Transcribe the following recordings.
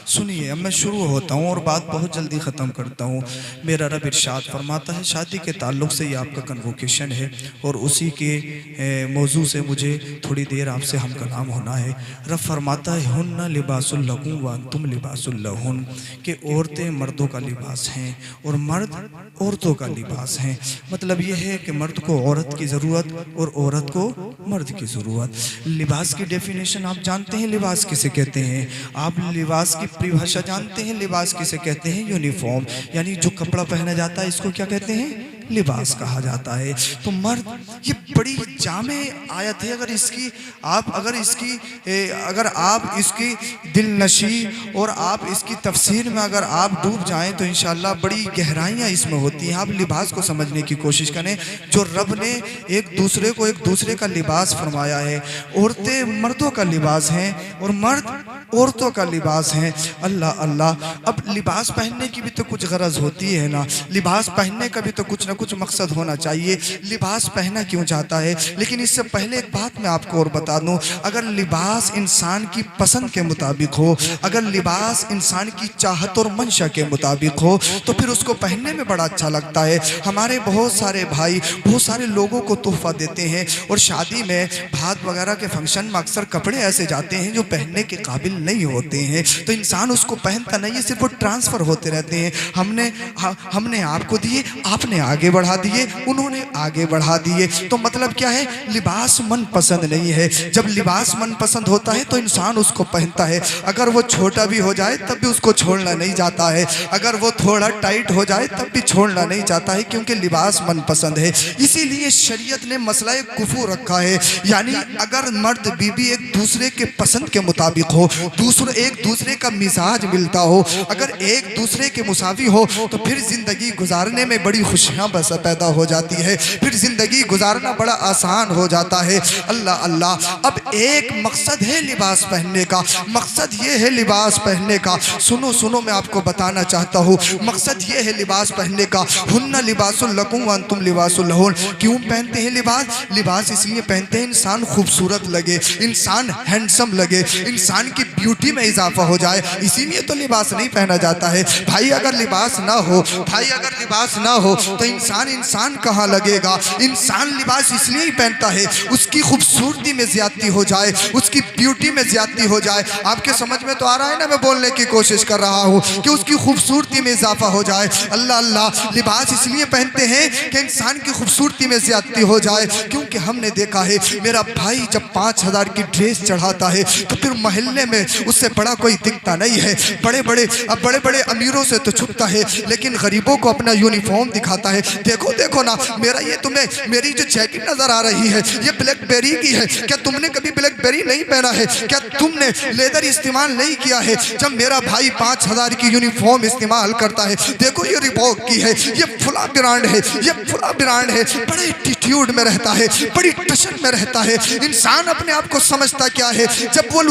सुनिए, अब मैं शुरू होता हूँ और बात बहुत जल्दी ख़त्म करता हूँ। मेरा रब इरशाद फरमाता है, शादी के ताल्लुक़ से ये आपका कन्वोकेशन है और उसी के मौजू से मुझे थोड़ी देर आपसे हम कलाम होना है। रब फरमाता है, हुन्ना लिबासुल लकुम व अंतुम लिबासुल लहुन, कि औरतें मर्दों का लिबास हैं और मर्द औरतों का लिबास हैं। मतलब ये है कि मर्द को औरत की ज़रूरत और औरत को मर्द की ज़रूरत। लिबास की डेफिनेशन आप जानते हैं, लिबास किसे कहते हैं? आप लिबास की परिभाषा जानते हैं? लिबास किसे कहते हैं? यूनिफॉर्म, यानी जो कपड़ा पहना जाता है इसको क्या कहते हैं? लिबास कहा जाता है। तो मर्द, ये बड़ी जामे आयत है। अगर आप इसकी दिलनशी और आप इसकी तफसीर में अगर आप डूब जाएं तो इंशाअल्लाह बड़ी गहराइयाँ इसमें होती हैं। आप लिबास को समझने की कोशिश करें, जो रब ने एक दूसरे का लिबास फरमाया है। औरतें मर्दों का लिबास हैं और मर्द औरतों का लिबास हैं। अल्लाह अल्लाह। अब लिबास पहनने की भी तो कुछ गरज होती है ना, लिबास पहनने का भी तो कुछ ना कुछ मकसद होना चाहिए। लिबास पहना क्यों जाता है? लेकिन इससे पहले एक बात मैं आपको और बता दूं, अगर लिबास इंसान की पसंद के मुताबिक हो, अगर लिबास इंसान की चाहत और मंशा के मुताबिक हो, तो फिर उसको पहनने में बड़ा अच्छा लगता है। हमारे बहुत सारे भाई बहुत सारे लोगों को तोहफा देते हैं और शादी में भात वगैरह के फंक्शन में अक्सर कपड़े ऐसे जाते हैं जो पहनने के काबिल नहीं होते हैं, तो इंसान उसको पहनता नहीं है, सिर्फ वो ट्रांसफर होते रहते हैं। हमने आपको दिए, आपने आगे बढ़ा दिए, उन्होंने आगे बढ़ा दिए। तो मतलब क्या है? लिबास मन पसंद नहीं है। जब लिबास मन पसंद होता है तो इंसान उसको पहनता है। अगर वो छोटा भी हो जाए तब भी उसको छोड़ना नहीं जाता है, अगर वो थोड़ा टाइट हो जाए तब भी छोड़ना नहीं चाहता है, क्योंकि लिबास मन पसंद है। इसीलिए शरीयत ने मसला कुफू रखा है, यानी अगर मर्द बीवी एक दूसरे के पसंद के मुताबिक हो, एक दूसरे का मिजाज मिलता हो, अगर एक दूसरे के मुसावी हो, तो फिर जिंदगी गुजारने में बड़ी खुशियां बस पैदा हो जाती है, फिर जिंदगी गुजारना बड़ा आसान हो जाता है। अल्लाह अल्लाह। अब एक मकसद है लिबास पहनने का, मकसद ये है लिबास पहनने का। सुनो सुनो, मैं आपको बताना चाहता हूँ, मकसद ये है लिबास पहनने का। हुन्ना लिबासुल लकुम व अंतुम लिबासुल लहुन। क्यों पहनते हैं लिबास? लिबास इसलिए पहनते हैं इंसान खूबसूरत लगे, इंसान हैंडसम लगे, इंसान की ब्यूटी में इजाफा हो जाए, इसीलिए तो लिबास नहीं पहना जाता है। भाई अगर लिबास ना हो, तो इंसान कहाँ लगेगा? इंसान लिबास इसलिए ही पहनता है उसकी खूबसूरती में ज्यादती हो जाए, उसकी ब्यूटी में ज्यादती हो जाए। आपके समझ में तो आ रहा है ना, मैं बोलने की कोशिश कर रहा हूँ कि उसकी खूबसूरती में इजाफा हो जाए। अल्लाह अल्लाह। लिबास इसलिए पहनते हैं कि इंसान की खूबसूरती में ज्यादती हो जाए, क्योंकि हमने देखा है मेरा भाई जब 5000 की ड्रेस चढ़ाता है तो फिर मोहल्ले में उससे बड़ा कोई दिखता नहीं है। बड़े बड़े अमीरों से तो छुपता है, लेकिन गरीबों को अपना यूनिफॉर्म दिखाता है। देखो देखो ना, मेरी जो जैकेट नजर आ रही है ये ब्लैकबेरी की है। क्या तुमने कभी ब्लैकबेरी नहीं पहना है? क्या तुमने लेदर इस्तेमाल नहीं किया है? जब मेरा भाई 5000 की यूनिफॉर्म इस्तेमाल करता है, देखो ये रिबॉक की है, ये फुला ब्रांड है, ये फुला ब्रांड है, बड़े एटीट्यूड में रहता है, बड़ी टशन में रहता है। इंसान अपने आप को समझता क्या है? जब वो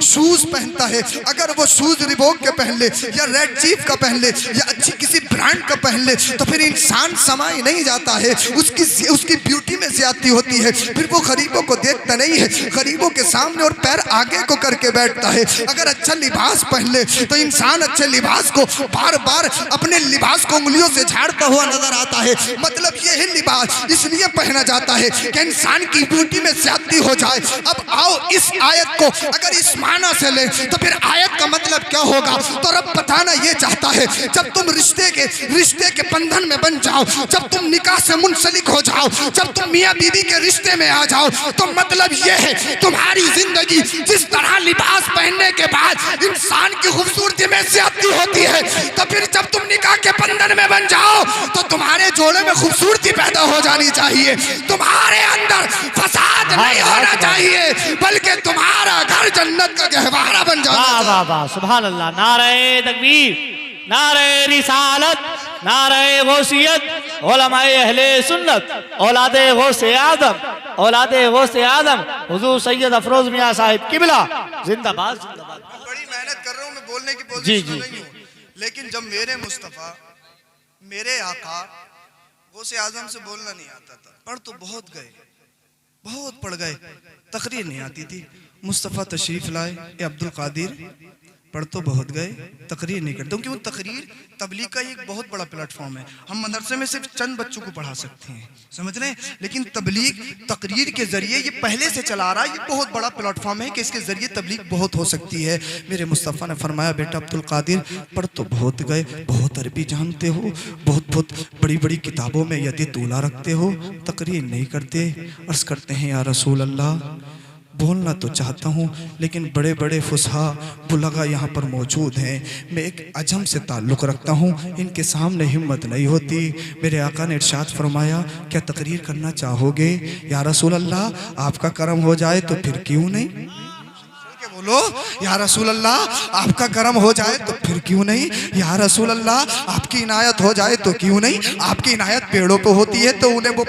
शूज पहनता है, अगर वो शूज रिबॉक के पहन ले या रेड चीफ का पहन ले या अच्छी किसी ब्रांड का पहन ले, तो फिर इंसान समाई नहीं जाता है, उसकी ब्यूटी में ज्यादती होती है। फिर वो गरीबों को देखता नहीं है, गरीबों के सामने और पैर आगे को करके बैठता है। अगर अच्छा लिबास पहन ले तो इंसान अच्छे लिबास को बार बार अपने लिबास को उंगलियों से झाड़ता हुआ नजर आता है। मतलब ये है लिबास इसलिए पहना जाता है कि इंसान की ब्यूटी में ज्यादती हो जाए। अब आओ इस आयत को अगर इस माना से ले तो फिर आयत का मतलब क्या होगा? तो रब बताना ये चाहता है, जब तुम रिश्ते के बंधन में बन जाओ, जब तुम निकाह से मुंसलिक हो जाओ, जब तुम मियाँ बीवी के रिश्ते में आ जाओ, तो मतलब ये है तुम्हारी जिंदगी जिस तरह लिबास पहनने के बाद इंसान की खूबसूरती में ज्यादती होती है, तो फिर जब तुम निकाह के बंधन में बन जाओ तो तुम्हारे जोड़े में खूबसूरती पैदा हो जानी चाहिए। तुम्हारे अंदर फसाद नहीं होना चाहिए, बल्कि तुम्हारा घर जन्नत का गहवारा बन जाना चाहिए। वाह वाह, सुभान अल्लाह। नारे तकबीर, नारे रिसालत, नारे गौसियत, उलमाए अहले सुन्नत, औलादे गौसे आदम हुजूर सैयद अफरोज मियां साहिब किबला जिंदाबाद जिंदाबाद। बड़ी मेहनत कर रहा हूँ, मैं बोलने की कोशिश नहीं हूँ, लेकिन जब मेरे मुस्तफ़ा मेरे आका गौसे आजम से बोलना नहीं आता था, पढ़ तो बहुत पढ़ गए, तकरीर नहीं आती थी। मुस्तफ़ा तशरीफ लाए, अब्दुल कादिर पढ़ तो बहुत गए, तकरीर नहीं करते, क्योंकि वो तकरीर तबलीग का एक बहुत बड़ा प्लेटफॉर्म है। हम मदरसे में सिर्फ चंद बच्चों को पढ़ा सकते हैं, समझ रहे हैं, लेकिन तबलीग तकरीर के जरिए ये पहले से चला रहा है, ये बहुत बड़ा प्लेटफॉर्म है कि इसके जरिए तबलीग बहुत हो सकती है। मेरे मुस्तफ़ा ने फरमाया, बेटा अब्दुल कादिर पढ़ तो बहुत गए, बहुत अरबी जानते हो, बहुत बहुत बड़ी बड़ी किताबों में यदि तूला रखते हो, तकरीर नहीं करते। अर्ज़ करते हैं, या रसूल अल्लाह, बोलना तो चाहता हूँ लेकिन बड़े बड़े फुसहा बुलगा यहाँ पर मौजूद हैं, मैं एक अजम से ताल्लुक़ रखता हूँ, इनके सामने हिम्मत नहीं होती। मेरे आका ने इरशाद फरमाया, क्या तकरीर करना चाहोगे? या रसूल अल्लाह, आपका करम हो जाए तो फिर क्यों नहीं। बोलो, या रसूल अल्लाह, आपका करम हो जाए तो फिर क्यों नहीं। या रसूल अल्लाह, आपकी इनायत हो जाए तो क्यों नहीं। आपकी इनायत पेड़ों पे होती है तो उन्हें वो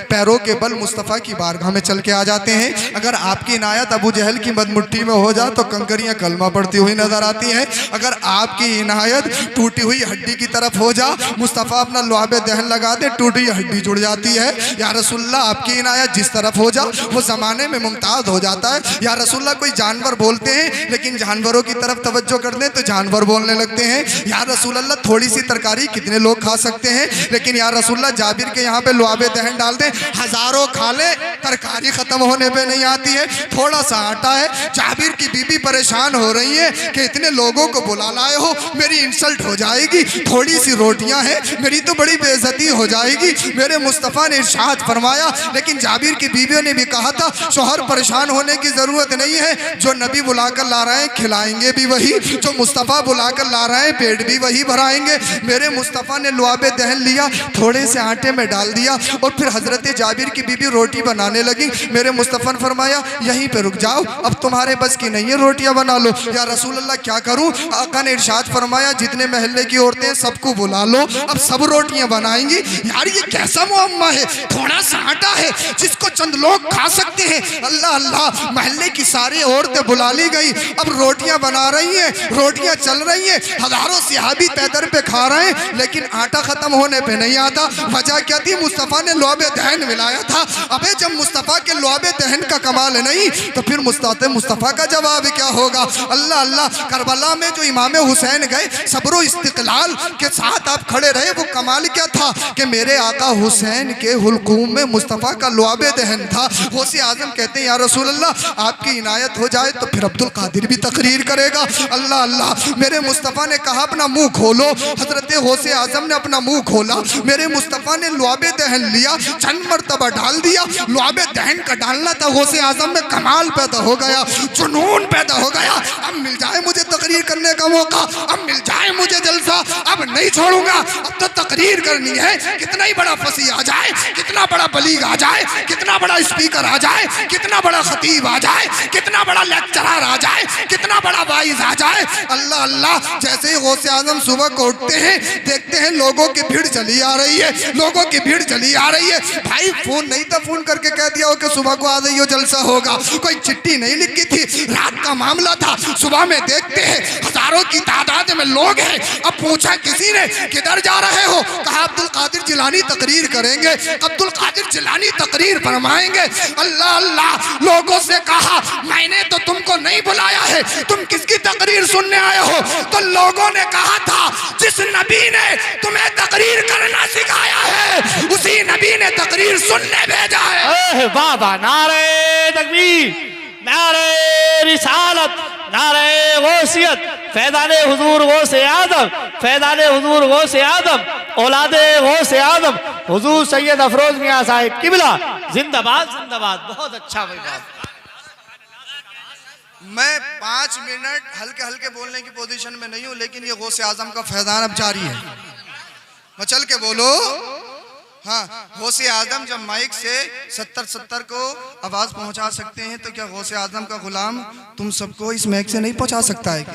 पैरों के बल मुस्तफ़ा की बारगाह में चल के आ जाते हैं। अगर आपकी इनायत अबू जहल की मदमुट्ठी में हो जाए तो कंकरियां कलमा पढ़ती हुई नजर आती हैं। अगर आपकी इनायत टूटी हुई हड्डी की तरफ हो जा, मुस्तफ़ा अपना लुआबे दहन लगा दे, टूटी हुई हड्डी जुड़ जाती है। या रसूल अल्लाह, आपकी इनायत जिस तरफ हो जा वो ज़माने में मुमताज़ हो जाता है। या रसूल अल्लाह, कोई जानवर बोलते हैं लेकिन जानवरों की तरफ तवज्जो कर दें तो जानवर बोलने लगते हैं। या रसूल अल्लाह, थोड़ी सी तरकारी कितने लोग खा सकते हैं, लेकिन या रसूल अल्लाह, जाबिर के यहाँ पे लुआबे दहन डाल दें, हजारों खा ले, तरकारी खत्म होने पे नहीं आती है। थोड़ा सा आटा है, जाबिर की बीबी परेशान हो रही है कि इतने लोगों को बुला लाए हो, मेरी इंसल्ट हो जाएगी। थोड़ी सी रोटियां हैं, मेरी तो बड़ी बेइज्जती हो जाएगी। मेरे मुस्तफ़ा ने इरशाद फरमाया, लेकिन जाबिर की बीवियों ने भी कहा था, शौहर परेशान होने की जरूरत नहीं है, जो नबी बुलाकर ला रहे हैं खिलाएंगे भी वही, जो मुस्तफ़ा बुलाकर ला रहे हैं पेट भी वही भराएंगे। मेरे मुस्तफ़ा ने लुआबे दहन लिया, थोड़े से आटे में डाल दिया और फिर हजरत जाबिर की बीबी रोटी बनाने लगी। मेरे मुस्तफ़ा ने फरमाया, यहीं पे रुक जाओ, अब तुम्हारे बस की नहीं है, रोटियां बना लो। या रसूल अल्लाह, क्या करूं। आका ने इरशाद फरमाया, जितने महल्ले की औरतें सबको बुला लो, अब सब रोटियां बनाएंगी। यार ये कैसा मुअम्मा है, थोड़ा सा आटा है जिसको चंद लोग खा सकते हैं। अल्लाह अल्लाह, महल्ले की सारी औरतें बुला ली गई, अब रोटियां बना रही हैं, रोटियां चल रही हैं, हजारों सहाबी पैदर पे खा रहे हैं, लेकिन आटा खत्म होने पे नहीं आता। वजह क्या थी, मुस्तफ़ा ने लुआबे दहन मिलाया था। अबे जब मुस्तफ़ा के लुआबे दहन का कमाल नहीं तो फिर मुस्तफ़ा का जवाब क्या होगा। अल्लाह अल्लाह, करबला में जो इमाम हुसैन गए, सब्र इस्तिक़लाल के साथ आप खड़े रहे, वो कमाल क्या था कि मेरे आका हुसैन के हुलकूम में मुस्तफ़ा का लुआबे दहन था। गौसे आज़म कहते हैं, या रसूल अल्लाह, आपकी इनायत हो जाए तो फिर अब्दुल कादिर भी तकरीर करेगा। अल्लाह अल्लाह, मेरे मुस्तफ़ा ने कहा अपना मुंह खोलो। हजरत गौसे आज़म ने अपना मुंह खोला, मेरे मुस्तफ़ा ने लुआबे दहन लिया, चंद मरतबा डाल दिया। लुआबे दहन का डालना था, गौसे आज़म में कमाल पैदा हो गया, जुनून पैदा हो गया। अब मिल जाए मुझे तकरीर करने का मौका, अब मिल जाए मुझे जलसा, अब नहीं छोड़ूंगा, अब तो तकरीर करनी है। कितना ही बड़ा फसी आ जाए, कितना बड़ा बलीग आ जाए, कितना बड़ा स्पीकर आ जाए, कितना बड़ा खतीब आ जाए, कितना बड़ा लेक्चरर आ जाए, कितना बड़ा वाइज आ जाए। अल्लाह अल्लाह, जैसे ही गौसे आज़म सुबह को उठते हैं, देखते हैं लोगों की भीड़ चली आ रही है, लोगों की भीड़ चली आ रही है। भाई फोन नहीं था, फोन करके कह दिया हो कि सुबह को आ जाइए जलसा होगा, कोई चिट्ठी नहीं लिखी थी, रात का मामला था। सुबह में देखते हैं हजारों की तादाद में लोग हैं। अब पूछा किसी ने, किधर जा रहे हो, कहा अब्दुल कादिर जिलानी तकरीर करेंगे, अब्दुल कादिर जिलानी तकरीर फरमाएंगे। अल्लाह अल्लाह, लोगों से कहा, मैंने तो तुमको नहीं बुलाया है, तुम किसकी तकरीर सुनने आए हो। तो लोगों ने कहा था, जिस नबी ने तुम्हें तकरीर करना सिखाया है, उसी नबी ने तकरीर सुनने भेजा है। वाह वाह, नारे तकबीर, नारे रिसालत, नारे गौसियत, फैज़ाने हुजूर गौसे आदम, फैज़ाने हुजूर गौसे आदम, औलादे गौसे आदम, हुजूर सैयद अफरोज मियां साहिब किबला, जिंदाबाद जिंदाबाद। बहुत अच्छा भाई बात। मैं 5 मिनट हल्के हल्के बोलने की पोजीशन में नहीं हूं, लेकिन ये गौसे आजम का फैज़ान अब जारी है। मचल के बोलो। हाँ, गौसे आजम जब माइक से 70 को आवाज पहुंचा सकते हैं तो क्या गौसे आजम का गुलाम तुम सबको इस माइक से नहीं पहुंचा सकता है?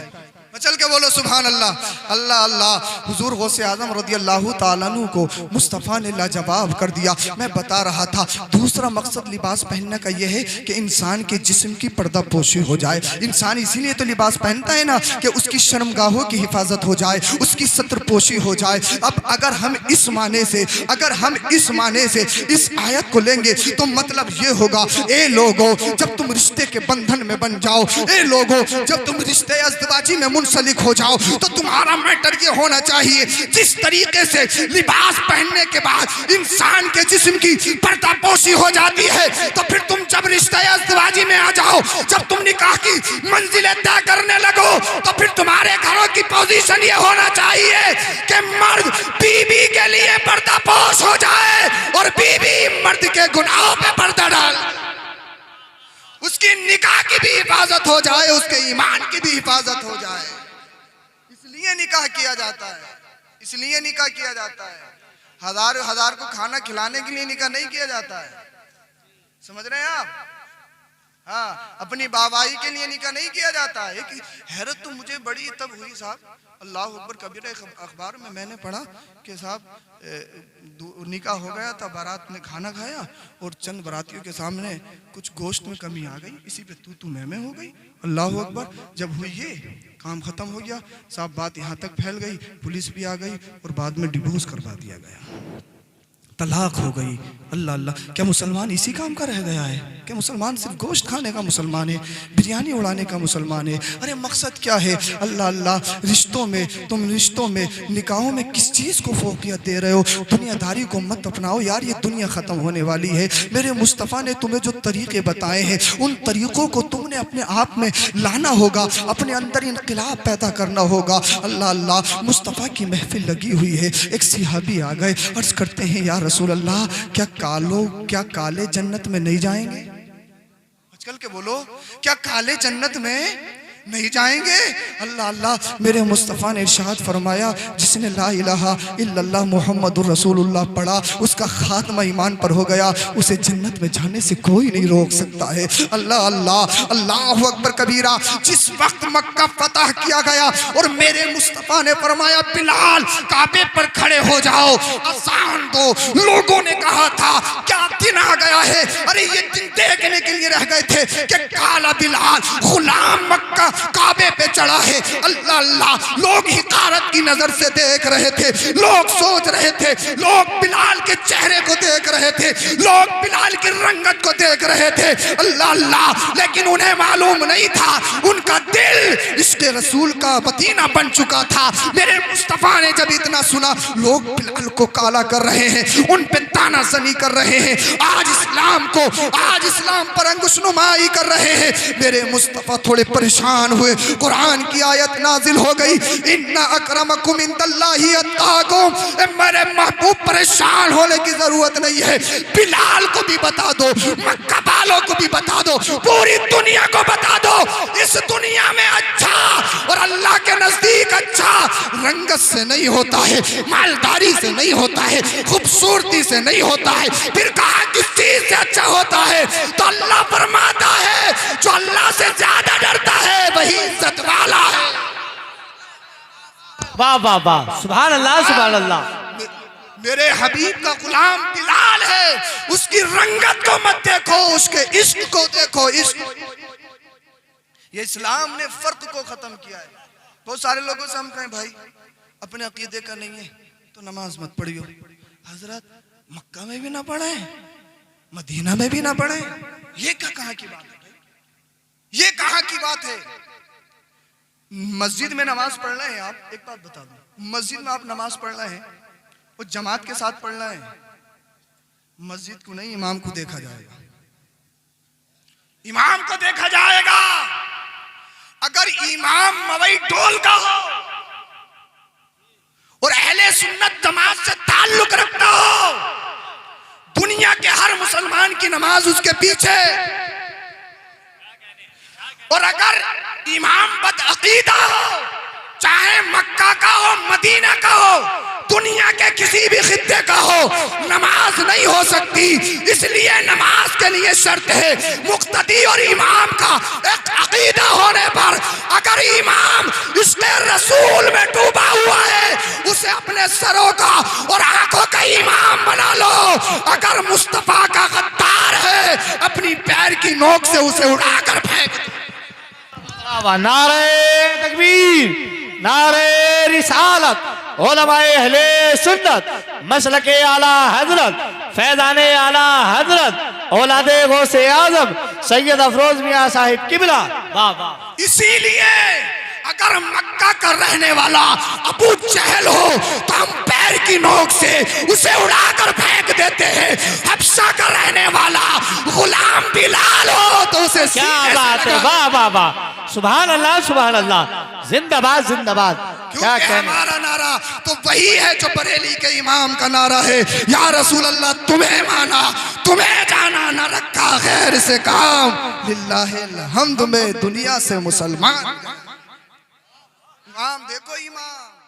चल के बोलो सुभान अल्लाह। अल्लाह अल्लाह, हुजूर गौसे आजम रदियल्लाहु ताला अन्हु को मुस्तफ़ा ने लाजवाब कर दिया। मैं बता रहा था, दूसरा मकसद लिबास पहनने का यह है कि इंसान के जिस्म की पर्दा पोशी हो जाए। इंसान इसीलिए तो लिबास पहनता है ना कि उसकी शर्मगाहों की हिफाजत हो जाए, उसकी सत्र पोशी हो जाए। अब अगर हम इस माने से इस आयत को लेंगे तो मतलब ये होगा, ए लोगो जब तुम रिश्ते के बंधन में बन जाओ, ए लोगो जब तुम रिश्ते अज़दवाजी में मुंसलिक हो जाओ तो तुम्हारा मैटर ये होना चाहिए, जिस तरीके से लिबास पहनने के बाद इंसान के जिस्म की पर्दापोशी हो जाती है, तो फिर तुम जब रिश्ता अज़दवाजी में आ जाओ, जब तुम निकाह की मंजिलें तय करने लगो, तो फिर तुम्हारे घरों की पोजीशन ये होना चाहिए कि मर्द बीवी के लिए पर्दापोश हो जाए और बीवी मर्द के गुनाहों पे पर्दा डाल, उसकी निकाह की भी हिफाजत हो जाए, उसके ईमान की भी हिफाजत हो जाए। इसलिए निकाह किया जाता है, इसलिए निकाह किया जाता है। हजार हजार को खाना खिलाने के लिए निकाह नहीं किया जाता है, समझ रहे हैं आप? हाँ, अपनी बाबाई के लिए निकाह नहीं किया जाता है। कि हैरत तो मुझे बड़ी तब हुई साहब, अल्लाह अकबर कबीर, अखबार में मैंने पढ़ा कि साहब निकाह हो गया था, बारात ने खाना खाया और चंद बारातियों के सामने कुछ गोश्त में कमी आ गई, इसी पे तू मैं हो गई। अल्लाह अकबर, जब हुई ये काम ख़त्म हो गया साहब, बात यहाँ तक फैल गई, पुलिस भी आ गई और बाद में डिवोर्स करवा दिया गया, तलाक हो गई। अल्लाह अल्लाह, क्या मुसलमान इसी काम का रह गया है? क्या मुसलमान सिर्फ गोश्त खाने का मुसलमान है, बिरयानी उड़ाने का मुसलमान है? अरे मकसद क्या है? अल्लाह अल्लाह, रिश्तों में तुम रिश्तों में निकाहों में किस चीज़ को फोकियत दे रहे हो? दुनियादारी को मत अपनाओ यार, ये दुनिया ख़त्म होने वाली है। मेरे मुस्तफ़ा ने तुम्हें जो तरीक़े बताए हैं, उन तरीक़ों को तुमने अपने आप में लाना होगा, अपने अंदर इनकलाब पैदा करना होगा। अल्लाह अल्लाह, मुस्तफ़ा की महफिल लगी हुई है, एक सिहाबी आ गए, अर्ज़ करते हैं या रसूल अल्लाह, क्या काले जन्नत में नहीं जाएंगे? आजकल के बोलो, क्या काले जन्नत में नहीं जाएंगे? अल्लाह अल्लाह, मेरे मुस्तफ़ा ने इरशाद फरमाया, जिसने ला इलाहा इल्लल्लाह मुहम्मदुर रसूलुल्लाह पढ़ा, उसका खात्मा ईमान पर हो गया, उसे जन्नत में जाने से कोई नहीं रोक सकता है। अल्लाह अल्लाह, अल्लाहु अकबर कबीरा। जिस वक्त मक्का फतह किया गया और मेरे मुस्तफ़ा ने फरमाया, बिलाल काबे पर खड़े हो जाओ, अज़ान दो। लोगों ने कहा था क्या दिन आ गया है? अरे ये दिन देखने के लिए रह गए थे कि काला बिलाल गुलाम मक्का काबे पे चढ़ा है। अल्लाह अल्लाह, लोग हिकारत की नजर से देख रहे थे, लोग सोच रहे थे, लोग बिलाल के चेहरे को देख रहे थे, लोग बिलाल की रंगत को देख रहे थे। अल्लाह अल्लाह, लेकिन उन्हें मालूम नहीं था, उनका दिल इसके रसूल का मदीना बन चुका था। मेरे मुस्तफ़ा ने जब इतना सुना, लोग बिलाल को काला कर रहे हैं, उन पे तानाज़नी कर रहे हैं, आज इस्लाम पर अंगुशनुमाई कर रहे हैं। मेरे मुस्तफ़ा थोड़े परेशान हुए, कुरान की आयत नाजिल हो गई, इन्ना अकरमकुम इंदल्लाहि अत्काकुम। मेरे महबूब, परेशान होने की जरूरत नहीं है, बिलाल को भी बता दो, मक्का वालों को भी बता दो, पूरी दुनिया को बता दो, इस दुनिया में अच्छा और अल्लाह के नजदीक अच्छा रंगत से नहीं होता है, मालदारी से नहीं होता है, खूबसूरती से नहीं होता है। फिर कहा किस चीज से अच्छा होता है? तो अल्लाह फरमाता है, जो अल्लाह से ज्यादा डरता है वही इज्जत वाला है। वाह वाह वाह, सुभान अल्लाह सुभान अल्लाह। मेरे हबीब का गुलाम बिलाल है, उसकी रंगत को मत देखो, उसके इश्क को देखो। इश्क, ये इस्लाम ने फर्क को खत्म किया है। बहुत सारे लोगों से हम कहें भाई अपने अकीदे का नहीं है तो नमाज मत पढ़ियो। हजरत, मक्का में भी ना पढ़े, मदीना में भी ना पढ़े, ये कहाँ की बात है? ये कहाँ की बात है? मस्जिद में नमाज पढ़ना है, आप एक बात बता दो, मस्जिद में आप नमाज पढ़ना है और जमात के साथ पढ़ना है, मस्जिद को नहीं इमाम को देखा जाएगा, इमाम को देखा जाएगा। अगर इमाम मवई टोल का हो और अहले सुन्नत जमात से ताल्लुक रखता हो, दुनिया के हर मुसलमान की नमाज उसके पीछे। और अगर इमाम बदअकीदा हो, चाहे मक्का का हो मदीना का हो, दुनिया के किसी भी खित्ते का हो, नमाज नहीं हो सकती। इसलिए नमाज के लिए शर्त है मुक्तदी और इमाम का एक अकीदा होने पर। अगर इमाम इसके रसूल में डूबा हुआ है, उसे अपने सरों का और आंखों का इमाम बना लो। अगर मुस्तफा का गद्दार है, अपनी पैर की नोक से उसे उड़ाकर फेंक। नारे तकबीर, नारे रिसालत, उलमाए अहले सुन्नत, मसलके आला हजरत, फैज़ाने आला हजरत, औलादे गौसे आज़म सैयद अफरोज मियां साहिब किबला। वाह वाह। इसीलिए अगर मक्का का रहने वाला अबू जहल हो तो हम पैर की नोक से उसे उड़ाकर फेंक देते हैं। हबशा का रहने वाला गुलाम बिलाल हो तो उसे क्या सीने से बात है, लगा- वाह वाह वाह, सुभान अल्लाह सुभान अल्लाह, जिंदाबाद जिंदाबाद। क्या क्योंकि कहना, हमारा नारा तो वही है जो बरेली के इमाम का नारा है, या रसूल अल्लाह तुम्हें माना तुम्हें जाना, न रखा गैर से काम, लिल्लाहिल हम्द में दुनिया से मुसलमान। इमाम देखो इमाम।